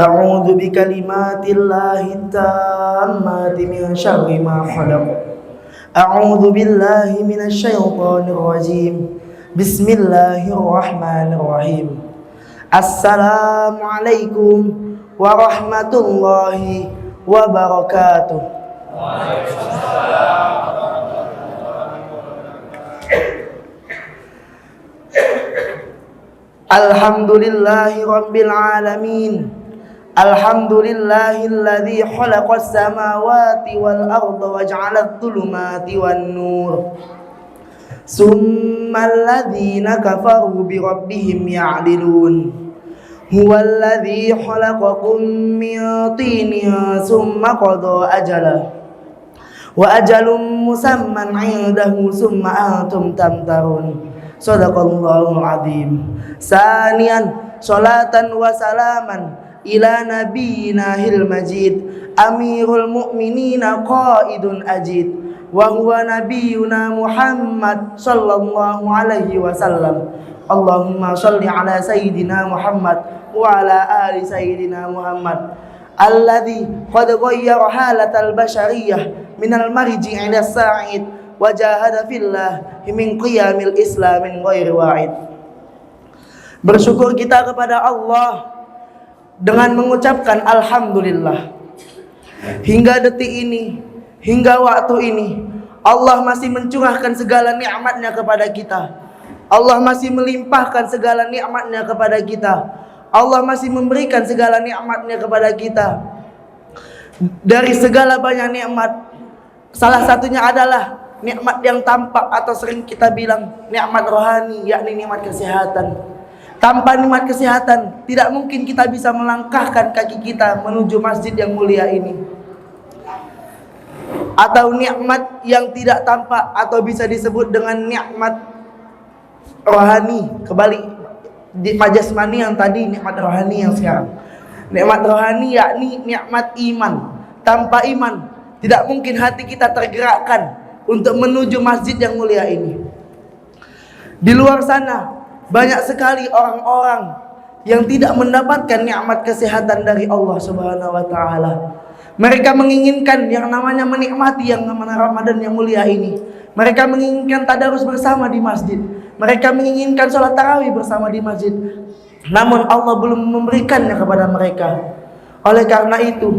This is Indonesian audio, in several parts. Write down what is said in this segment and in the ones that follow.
A'udzu bikalimatillahi tammati min syarri ma khalaq. A'udzu billahi minasy syaithanir rajim. Bismillahirrahmanirrahim. Assalamualaikum warahmatullahi wabarakatuh. Alhamdulillahi rabbil alamin. Alhamdulillahilladzi khalaqas samawati wal arda wa ja'aladh dhulumati wan nur. Summal ladzina kafaru bi rabbihim ya'dilun. Huwallazi khalaqakum min tinin summa qada ajalah wa ajalun musamman 'indahu summa antum tamtarun. Shadaqallahul azim. Sanian salatan wa salaman ila nabiyyina hil majid amirul mu'minina qaidun ajid wa huwa nabiyyuna Muhammad sallallahu alaihi wasallam. Allahumma shalli ala sayyidina Muhammad wa ala ali sayyidina Muhammad alladzi qad ghayyara halatal bashariyah minal marji' ila sa'id wa jahada fillah min qiyamil islam min ghairi wa'id. Bersyukur kita kepada Allah dengan mengucapkan alhamdulillah. Hingga detik ini, hingga waktu ini, Allah masih mencurahkan segala nikmatnya kepada kita. Allah masih melimpahkan segala nikmatnya kepada kita. Allah masih memberikan segala nikmatnya kepada kita. Dari segala banyak nikmat, salah satunya adalah nikmat yang tampak atau sering kita bilang nikmat rohani, yakni nikmat kesehatan. Tanpa nikmat kesehatan, tidak mungkin kita bisa melangkahkan kaki kita menuju masjid yang mulia ini. Atau nikmat yang tidak tampak atau bisa disebut dengan nikmat rohani. Kembali nikmat jasmani yang tadi, nikmat rohani yang sekarang. Nikmat rohani yakni nikmat iman. Tanpa iman, tidak mungkin hati kita tergerakkan untuk menuju masjid yang mulia ini. Di luar sana banyak sekali orang-orang yang tidak mendapatkan nikmat kesehatan dari Allah Subhanahu wa taala. Mereka menginginkan yang namanya menikmati yang namanya Ramadan yang mulia ini. Mereka menginginkan tadarus bersama di masjid. Mereka menginginkan sholat tarawih bersama di masjid. Namun Allah belum memberikannya kepada mereka. Oleh karena itu,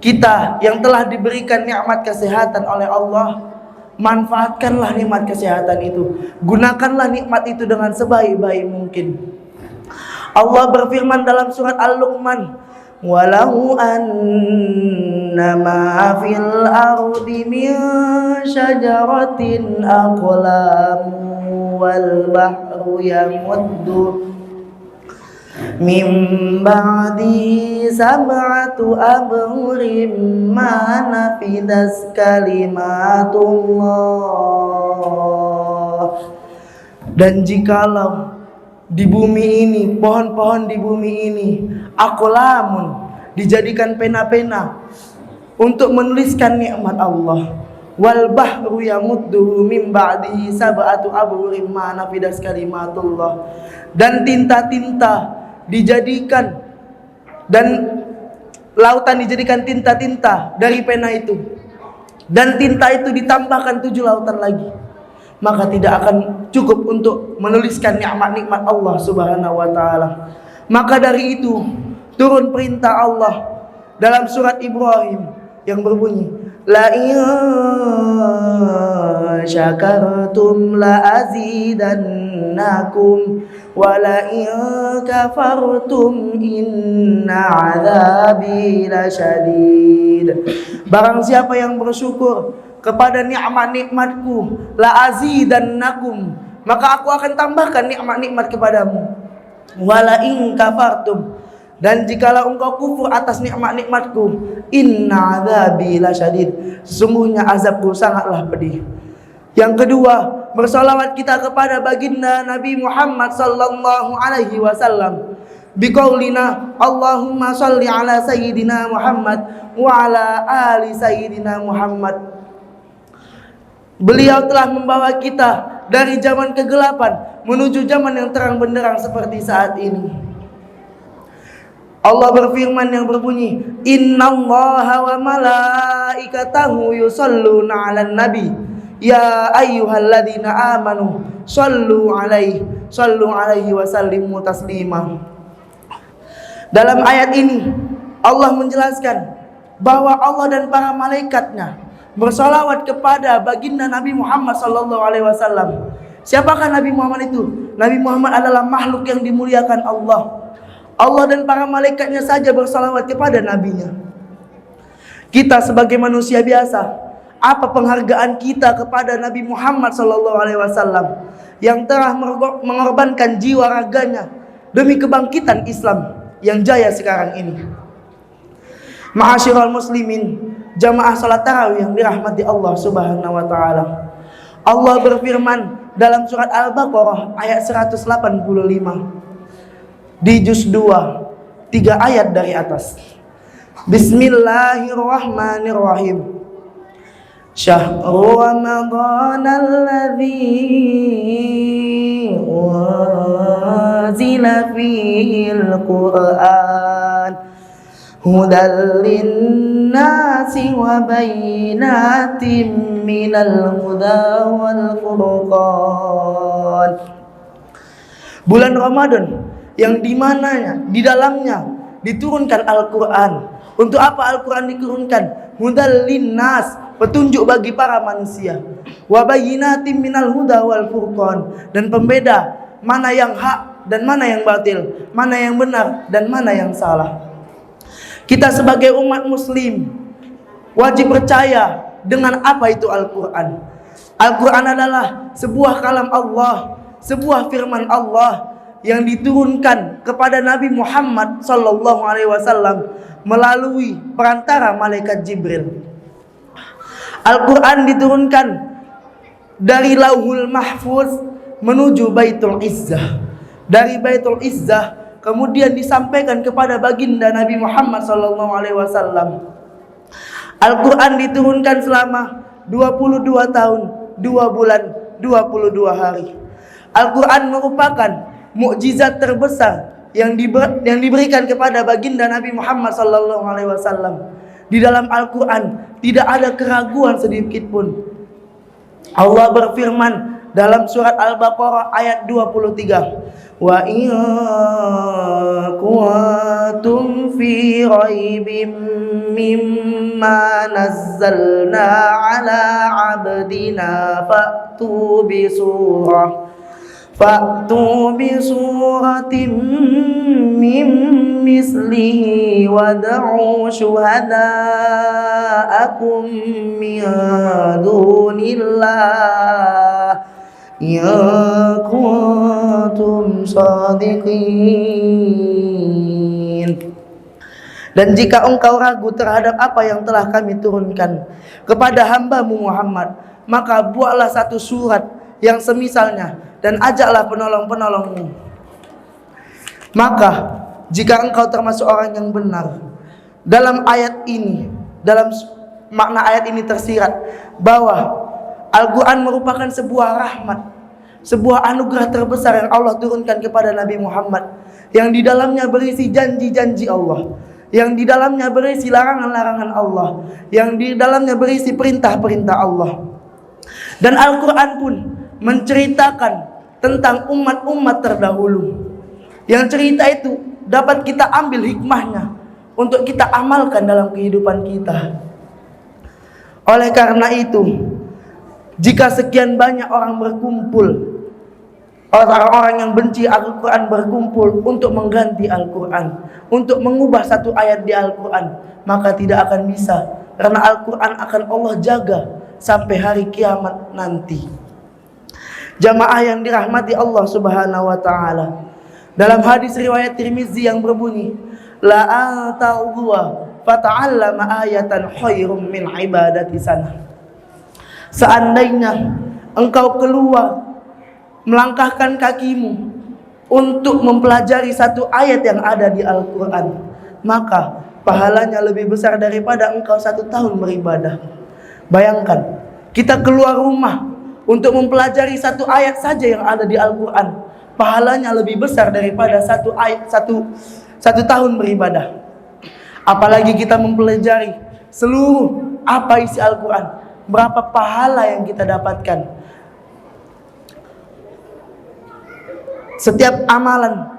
kita yang telah diberikan nikmat kesehatan oleh Allah, manfaatkanlah nikmat kesehatan itu. Gunakanlah nikmat itu dengan sebaik-baik mungkin. Allah berfirman dalam surat Al-Luqman, "Walau annama fil ardi min syajaratin aqlamu wal bahru yamuddu min ba'di sab'atu abhurin ma nafidas kalimatullah." Dan jikalau di bumi ini, pohon-pohon di bumi ini aqlamun, dijadikan pena-pena untuk menuliskan nikmat Allah, wal bahru yamuddu min ba'di sab'atu abhurin ma nafidas kalimatullah, dan tinta-tinta dijadikan, dan lautan dijadikan tinta-tinta dari pena itu, dan tinta itu ditambahkan 7 lautan lagi, maka tidak akan cukup untuk menuliskan nikmat-nikmat Allah Subhanahu wa taala. Maka dari itu turun perintah Allah dalam surat Ibrahim yang berbunyi, la in syakartum la azidannakum wa la in kafartum inna azabi lasyadid. Barang siapa yang bersyukur kepada nikmat-nikmatku, la azidannakum, maka aku akan tambahkan nikmat-nikmat kepadamu. Wa la in kafartum, dan jikalau engkau kufur atas nikmat-nikmatku, inna azabi lasyadid, sesungguhnya azabku sangatlah pedih. Yang kedua, bersolawat kita kepada baginda Nabi Muhammad sallallahu alaihi wasallam biqaulina Allahumma shalli ala sayyidina Muhammad wa ala ali sayyidina Muhammad. Beliau telah membawa kita dari zaman kegelapan menuju zaman yang terang benderang seperti saat ini. Allah berfirman yang berbunyi, Innallaha wa malaikatahu yusalluna 'alan nabi ya ayyuhalladzina amanu sallu alaihi wa sallimu taslima. Dalam ayat ini Allah menjelaskan bahwa Allah dan para malaikatnya bersolawat kepada baginda Nabi Muhammad sallallahu alaihi wasallam. Siapakah Nabi Muhammad itu? Nabi Muhammad adalah makhluk yang dimuliakan Allah. Allah dan para malaikatnya saja bersalawat kepada nabinya. Kita sebagai manusia biasa, apa penghargaan kita kepada Nabi Muhammad SAW yang telah mengorbankan jiwa raganya demi kebangkitan Islam yang jaya sekarang ini. Ma'asyiral muslimin, jamaah salat tarawih yang dirahmati Allah Subhanahu wa taala. Allah berfirman dalam surat Al-Baqarah ayat 185. Di juz 2, 3 ayat dari atas. Bismillahirrahmanirrahim. Syahrul Ramadan alladzi unzila fihil Qur'an hudal linnasi wa bayyinatin minal huda wal furqan. Bulan Ramadan yang di dalamnya diturunkan Al-Quran. Untuk apa Al-Quran diturunkan? Hudal linnas, petunjuk bagi para manusia. Wa bayyinatin minal huda wal furqan, dan pembeda mana yang hak dan mana yang batil, mana yang benar dan mana yang salah. Kita sebagai umat muslim wajib percaya dengan apa itu Al-Quran. Al-Quran adalah sebuah kalam Allah, sebuah firman Allah yang diturunkan kepada Nabi Muhammad sallallahu alaihi wasallam melalui perantara malaikat Jibril. Al-Quran diturunkan dari Lauhul Mahfuz menuju Baitul Izzah. Dari Baitul Izzah kemudian disampaikan kepada baginda Nabi Muhammad sallallahu alaihi wasallam. Al-Quran diturunkan selama 22 tahun, 2 bulan, 22 hari. Al-Quran merupakan mukjizat terbesar yang diberikan kepada baginda Nabi Muhammad sallallahu alaihi wasallam. Di dalam Al-Quran tidak ada keraguan sedikit pun. Allah berfirman dalam surat Al-Baqarah ayat 23, wa in kuntum fi raibim mimma nazzalna ala abdina fa'tu bi suratin min mislihi wad'u syuhada'akum min dunillah ya kuntum shadiqin. Dan jika engkau ragu terhadap apa yang telah kami turunkan kepada hamba-Mu Muhammad, maka buatlah satu surat yang semisalnya dan ajaklah penolong-penolongmu. Maka jika engkau termasuk orang yang benar, dalam ayat ini, dalam makna ayat ini tersirat bahwa Al-Quran merupakan sebuah rahmat, sebuah anugerah terbesar yang Allah turunkan kepada Nabi Muhammad, yang di dalamnya berisi janji-janji Allah, yang di dalamnya berisi larangan-larangan Allah, yang di dalamnya berisi perintah-perintah Allah. Dan Al-Quran pun menceritakan tentang umat-umat terdahulu, yang cerita itu dapat kita ambil hikmahnya untuk kita amalkan dalam kehidupan kita. Oleh karena itu, jika sekian banyak orang berkumpul, orang-orang yang benci Al-Quran berkumpul untuk mengganti Al-Quran, untuk mengubah satu ayat di Al-Quran, maka tidak akan bisa, karena Al-Quran akan Allah jaga sampai hari kiamat nanti. Jamaah yang dirahmati Allah Subhanahu wa taala, dalam hadis riwayat Tirmizi yang berbunyi, la anta'udwa fata'allama ayatan khairum min ibadati sana. Seandainya engkau keluar melangkahkan kakimu untuk mempelajari satu ayat yang ada di Al-Quran, maka pahalanya lebih besar daripada engkau 1 tahun beribadah. Bayangkan, kita keluar rumah untuk mempelajari satu ayat saja yang ada di Al-Quran, pahalanya lebih besar daripada satu 1 tahun beribadah. Apalagi kita mempelajari seluruh apa isi Al-Quran, berapa pahala yang kita dapatkan. Setiap amalan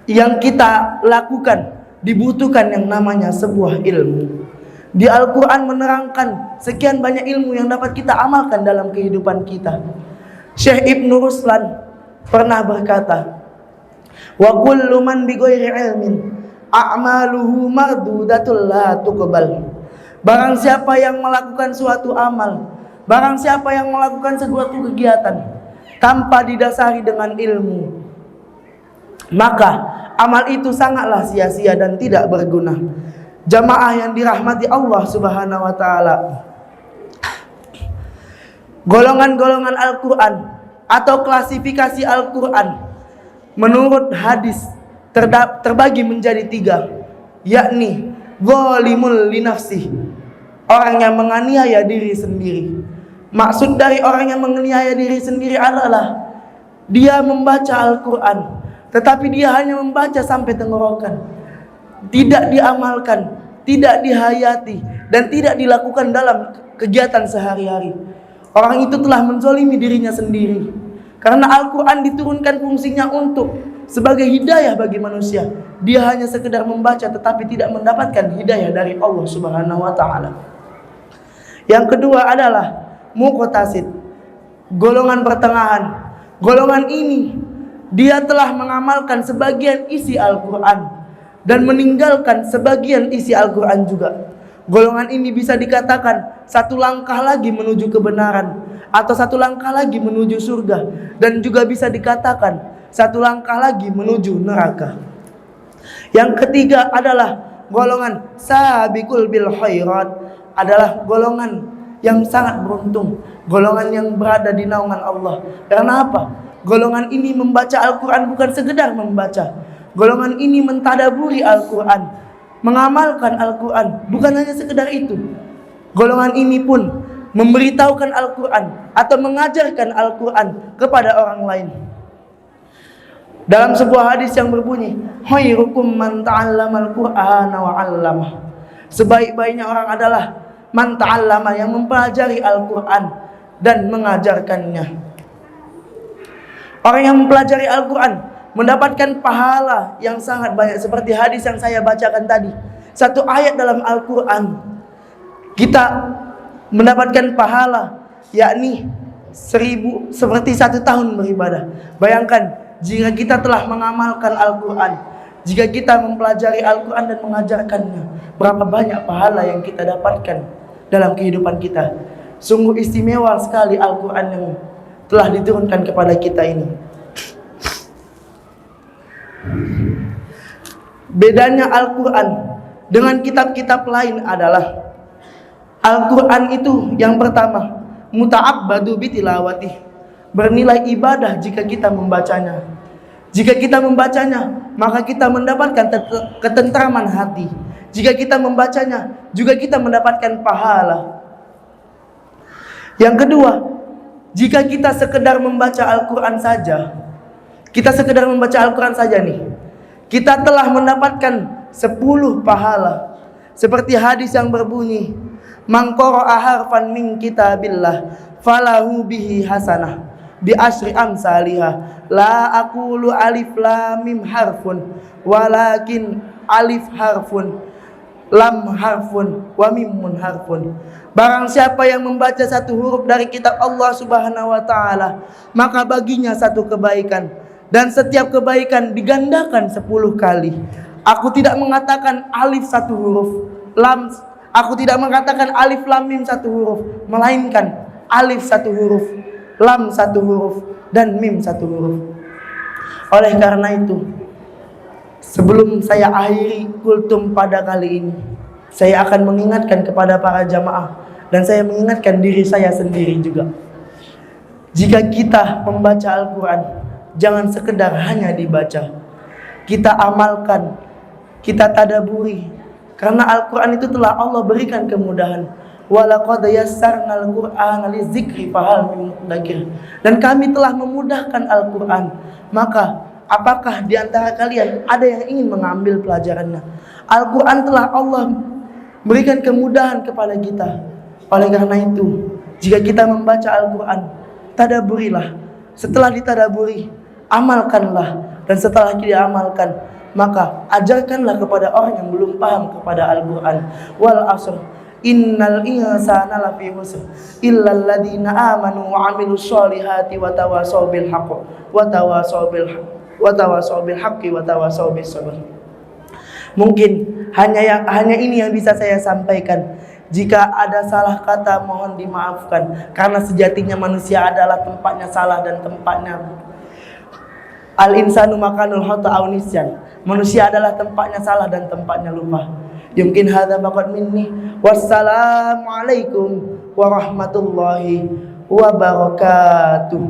yang kita lakukan dibutuhkan yang namanya sebuah ilmu. Di Al-Quran menerangkan sekian banyak ilmu yang dapat kita amalkan dalam kehidupan kita. Syekh Ibnu Ruslan pernah berkata, wa kullu man bi ghairi ilmin a'maluhu mardudatul la tuqbal. Barang siapa yang melakukan suatu amal, barang siapa yang melakukan suatu kegiatan tanpa didasari dengan ilmu, maka amal itu sangatlah sia-sia dan tidak berguna. Jamaah yang dirahmati Allah Subhanahu wa taala, golongan-golongan Al-Quran atau klasifikasi Al-Quran menurut hadis terbagi menjadi 3, yakni zalimul linafsih, orang yang menganiaya diri sendiri. Maksud dari orang yang menganiaya diri sendiri adalah dia membaca Al-Quran, tetapi dia hanya membaca sampai tenggorokan, tidak diamalkan, tidak dihayati, dan tidak dilakukan dalam kegiatan sehari-hari. Orang itu telah menzalimi dirinya sendiri. Karena Al-Quran diturunkan fungsinya untuk sebagai hidayah bagi manusia. Dia hanya sekedar membaca tetapi tidak mendapatkan hidayah dari Allah Subhanahu wa taala. Yang kedua adalah muqtasid, golongan pertengahan. Golongan ini dia telah mengamalkan sebagian isi Al-Quran dan meninggalkan sebagian isi Al-Quran juga. Golongan ini bisa dikatakan 1 langkah lagi menuju kebenaran, atau 1 langkah lagi menuju surga, dan juga bisa dikatakan 1 langkah lagi menuju neraka. Yang ketiga adalah golongan sabiqul bil khairat, adalah golongan yang sangat beruntung, golongan yang berada di naungan Allah. Karena apa? Golongan ini membaca Al-Quran bukan sekedar membaca. Golongan ini mentadaburi Al-Quran, mengamalkan Al-Quran, bukan hanya sekedar itu. Golongan ini pun memberitahukan Al-Quran atau mengajarkan Al-Quran kepada orang lain. Dalam sebuah hadis yang berbunyi, khairukum man ta'allamal Qur'ana wa 'allamah. Sebaik-baiknya orang adalah man ta'allama, yang mempelajari Al-Quran dan mengajarkannya. Orang yang mempelajari Al-Quran mendapatkan pahala yang sangat banyak, seperti hadis yang saya bacakan tadi. 1 ayat dalam Al-Quran kita mendapatkan pahala, yakni 1000 seperti 1 tahun beribadah. Bayangkan jika kita telah mengamalkan Al-Quran, jika kita mempelajari Al-Quran dan mengajarkannya, berapa banyak pahala yang kita dapatkan dalam kehidupan kita. Sungguh istimewa sekali Al-Quran yang telah diturunkan kepada kita ini. Bedanya Al-Quran dengan kitab-kitab lain adalah Al-Quran itu yang pertama muta'abbadu bitilawati, bernilai ibadah jika kita membacanya. Jika kita membacanya, maka kita mendapatkan ketentraman hati. Jika kita membacanya, juga kita mendapatkan pahala. Yang kedua, jika kita sekedar membaca Al-Quran saja, nih, kita telah mendapatkan 10 pahala. Seperti hadis yang berbunyi, man qara'a harfan min kitabillah falahu bihi hasanah bi asyri amsalihah, la aqulu alif lam mim harfun walakin alif harfun, lam harfun, wa mimun harfun. Barang siapa yang membaca 1 huruf dari kitab Allah Subhanahu wa taala, maka baginya 1 kebaikan, dan setiap kebaikan digandakan 10 kali. Aku tidak mengatakan alif 1 huruf, lam, aku tidak mengatakan alif lam mim 1 huruf, melainkan alif 1 huruf, lam 1 huruf, dan mim 1 huruf. Oleh karena itu, sebelum saya akhiri kultum pada kali ini, saya akan mengingatkan kepada para jamaah, dan saya mengingatkan diri saya sendiri juga. Jika kita membaca Al-Quran, jangan sekedar hanya dibaca, kita amalkan, kita tadaburi. Karena Al-Quran itu telah Allah berikan kemudahan. Walaqad yassarnal Qur'ana lizikri fahal min mudzakir. Dan kami telah memudahkan Al-Quran, maka Apakah di antara kalian ada yang ingin mengambil pelajarannya? Al-Quran telah Allah berikan kemudahan kepada kita. Oleh karena itu, jika kita membaca Al-Quran, tadaburilah. Setelah ditadaburi, amalkanlah. Dan setelah kita amalkan, maka ajarkanlah kepada orang yang belum paham kepada Al-Quran. Wal asr, innal insana lafi khusr illal ladzina amanu wa amilus solihati wa tawasaw bil haqq wa tawasaw bil haqqi wa tawasaw bis sabr. Mungkin hanya ini yang bisa saya sampaikan. Jika ada salah kata mohon dimaafkan, karena sejatinya manusia adalah tempatnya salah dan tempatnya al-insanu makanul khata aw nisyan. Manusia adalah tempatnya salah dan tempatnya lupa. Yumkin hadza faqat minni. Wassalamualaikum warahmatullahi wabarakatuh.